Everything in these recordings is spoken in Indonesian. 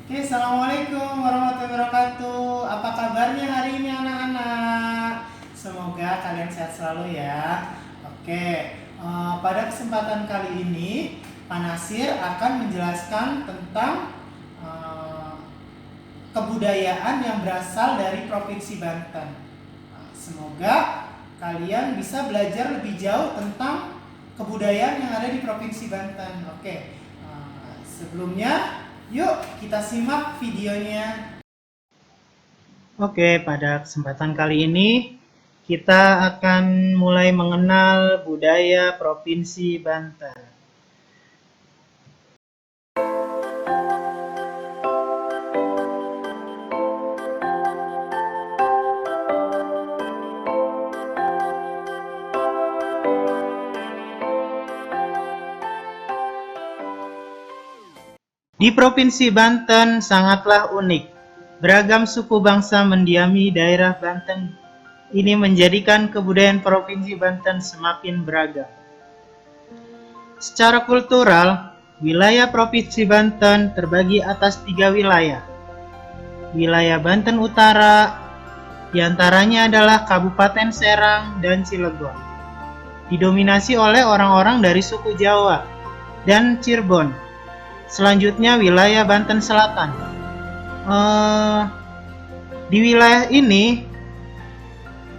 Oke, assalamualaikum warahmatullahi wabarakatuh. Apa kabarnya hari ini anak-anak? Semoga kalian sehat selalu ya. Oke, pada kesempatan kali ini Pak Nasir akan menjelaskan tentang eh, kebudayaan yang berasal dari Provinsi Banten. Semoga kalian bisa belajar lebih jauh tentang kebudayaan yang ada di Provinsi Banten. Oke, sebelumnya yuk kita simak videonya. Oke, pada kesempatan kali ini kita akan mulai mengenal budaya Provinsi Banten. Di Provinsi Banten sangatlah unik. Beragam suku bangsa mendiami daerah Banten. Ini menjadikan kebudayaan Provinsi Banten semakin beragam. Secara kultural, wilayah Provinsi Banten terbagi atas 3 wilayah. Wilayah Banten Utara, diantaranya adalah Kabupaten Serang dan Cilegon. Didominasi oleh orang-orang dari suku Jawa dan Cirebon. Selanjutnya wilayah Banten Selatan. Di wilayah ini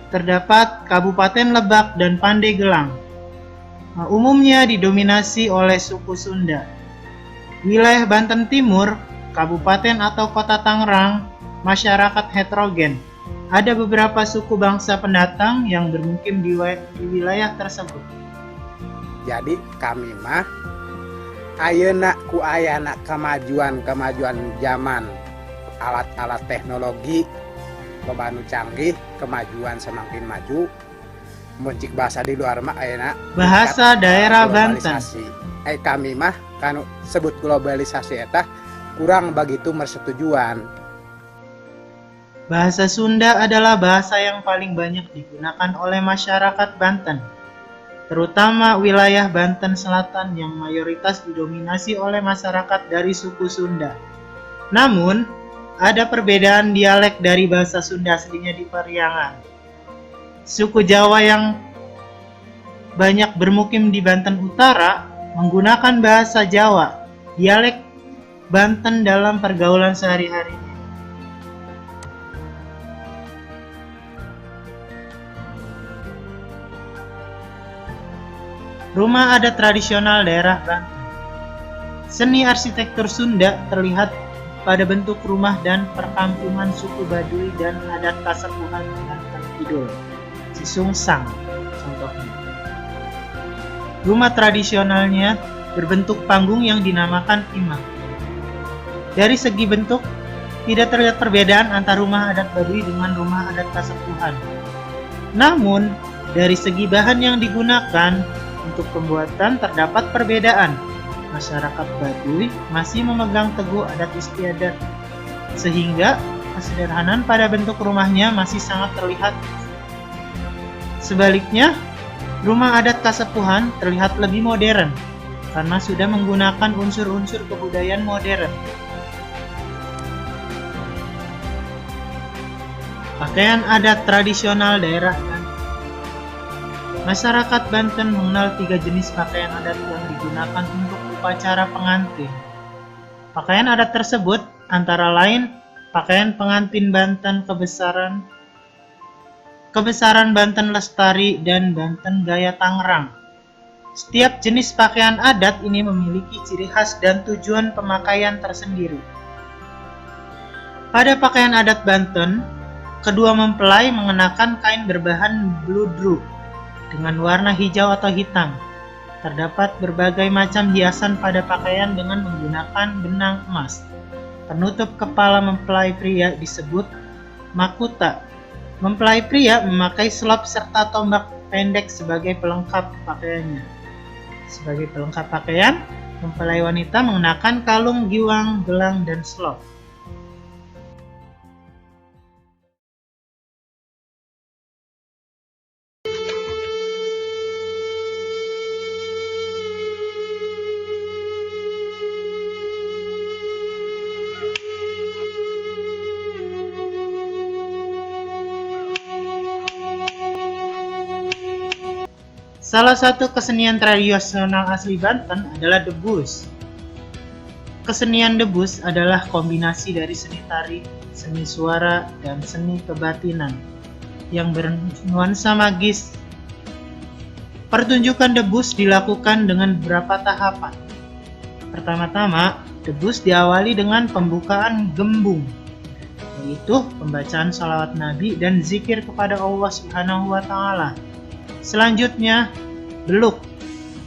terdapat Kabupaten Lebak dan Pandeglang. Umumnya didominasi oleh suku Sunda. Wilayah Banten Timur, Kabupaten atau Kota Tangerang, masyarakat heterogen. Ada beberapa suku bangsa pendatang yang bermukim di wilayah tersebut. Jadi kami mah ayeuna ku ayana kemajuan zaman, alat-alat teknologi loba anu canggih, kemajuan semakin maju. Muncik bahasa di luar mah ayeuna Bahasa daerah Banten. Kami mah kanu sebut globalisasi eta kurang begitu mersetujuan. Bahasa Sunda adalah bahasa yang paling banyak digunakan oleh masyarakat Banten, terutama wilayah Banten Selatan yang mayoritas didominasi oleh masyarakat dari suku Sunda. Namun, ada perbedaan dialek dari bahasa Sunda aslinya di Periangan. Suku Jawa yang banyak bermukim di Banten Utara menggunakan bahasa Jawa, dialek Banten dalam pergaulan sehari-harinya. Rumah adat tradisional daerah Banten. Seni arsitektur Sunda terlihat pada bentuk rumah dan perkampungan suku Baduy dan adat Kasepuhan Banten Kidul, Sisungsang contohnya. Rumah tradisionalnya berbentuk panggung yang dinamakan imah. Dari segi bentuk, tidak terlihat perbedaan antara rumah adat Baduy dengan rumah adat Kasepuhan. Namun, dari segi bahan yang digunakan untuk pembuatan terdapat perbedaan. Masyarakat Baduy masih memegang teguh adat istiadat, sehingga kesederhanaan pada bentuk rumahnya masih sangat terlihat. Sebaliknya, rumah adat Kasepuhan terlihat lebih modern, karena sudah menggunakan unsur-unsur kebudayaan modern. Pakaian adat tradisional daerah Banten. Masyarakat Banten mengenal 3 jenis pakaian adat yang digunakan untuk upacara pengantin. Pakaian adat tersebut antara lain pakaian pengantin Banten Kebesaran Banten Lestari dan Banten Gaya Tangerang. Setiap jenis pakaian adat ini memiliki ciri khas dan tujuan pemakaian tersendiri. Pada pakaian adat Banten, kedua mempelai mengenakan kain berbahan bludru dengan warna hijau atau hitam. Terdapat berbagai macam hiasan pada pakaian dengan menggunakan benang emas. Penutup kepala mempelai pria disebut makuta. Mempelai pria memakai selop serta tombak pendek sebagai pelengkap pakaiannya. Sebagai pelengkap pakaian, mempelai wanita mengenakan kalung, giwang, gelang, dan selop. Salah satu kesenian tradisional asli Banten adalah debus. Kesenian debus adalah kombinasi dari seni tari, seni suara, dan seni kebatinan yang bernuansa magis. Pertunjukan debus dilakukan dengan beberapa tahapan. Pertama-tama, debus diawali dengan pembukaan gembung, yaitu pembacaan shalawat Nabi dan zikir kepada Allah Subhanahu wa Ta'ala. Selanjutnya, beluk,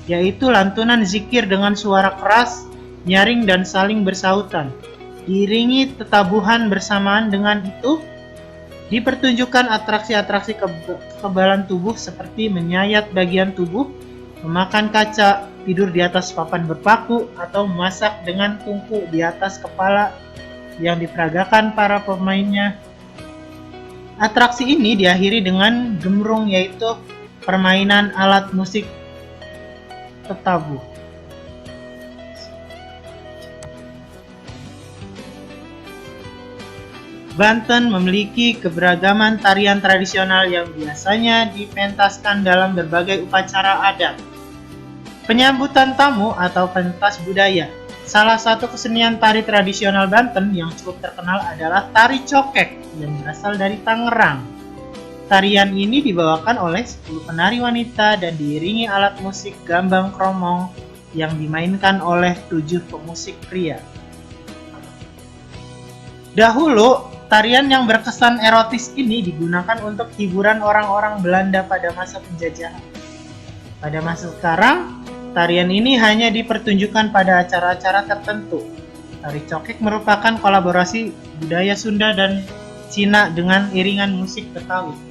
yaitu lantunan zikir dengan suara keras, nyaring dan saling bersautan. Diiringi tetabuhan bersamaan dengan itu, dipertunjukkan atraksi-atraksi kekebalan tubuh seperti menyayat bagian tubuh, memakan kaca, tidur di atas papan berpaku, atau memasak dengan tungku di atas kepala yang diperagakan para pemainnya. Atraksi ini diakhiri dengan gemrung, yaitu permainan alat musik tetabuh. Banten memiliki keberagaman tarian tradisional yang biasanya dipentaskan dalam berbagai upacara adat. Penyambutan tamu atau pentas budaya. Salah satu kesenian tari tradisional Banten yang cukup terkenal adalah tari cokek yang berasal dari Tangerang. Tarian ini dibawakan oleh 10 penari wanita dan diiringi alat musik gambang kromong yang dimainkan oleh 7 pemusik pria. Dahulu, tarian yang berkesan erotis ini digunakan untuk hiburan orang-orang Belanda pada masa penjajahan. Pada masa sekarang, tarian ini hanya dipertunjukkan pada acara-acara tertentu. Tari cokek merupakan kolaborasi budaya Sunda dan Cina dengan iringan musik Betawi.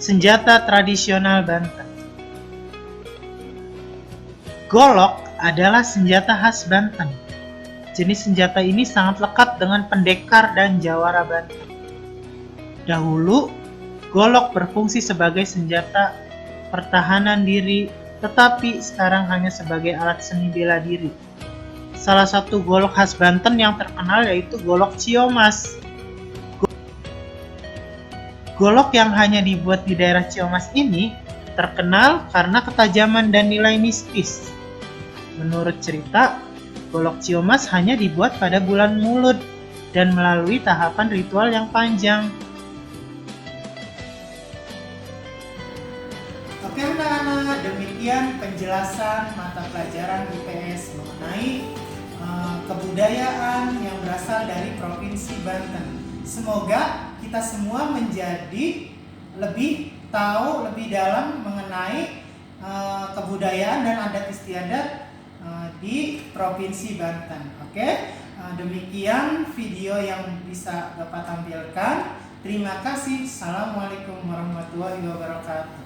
Senjata tradisional Banten. Golok adalah senjata khas Banten. Jenis senjata ini sangat lekat dengan pendekar dan jawara Banten. Dahulu, golok berfungsi sebagai senjata pertahanan diri, tetapi sekarang hanya sebagai alat seni bela diri. Salah satu golok khas Banten yang terkenal yaitu golok Ciomas. Golok yang hanya dibuat di daerah Ciomas ini terkenal karena ketajaman dan nilai mistis. Menurut cerita, golok Ciomas hanya dibuat pada bulan Mulud dan melalui tahapan ritual yang panjang. Oke anak-anak, demikian penjelasan mata pelajaran IPS mengenai kebudayaan yang berasal dari Provinsi Banten. Semoga kita semua menjadi lebih tahu lebih dalam mengenai kebudayaan dan adat istiadat di Provinsi Banten. Oke, demikian video yang bisa Bapak tampilkan. Terima kasih. Assalamualaikum warahmatullahi wabarakatuh.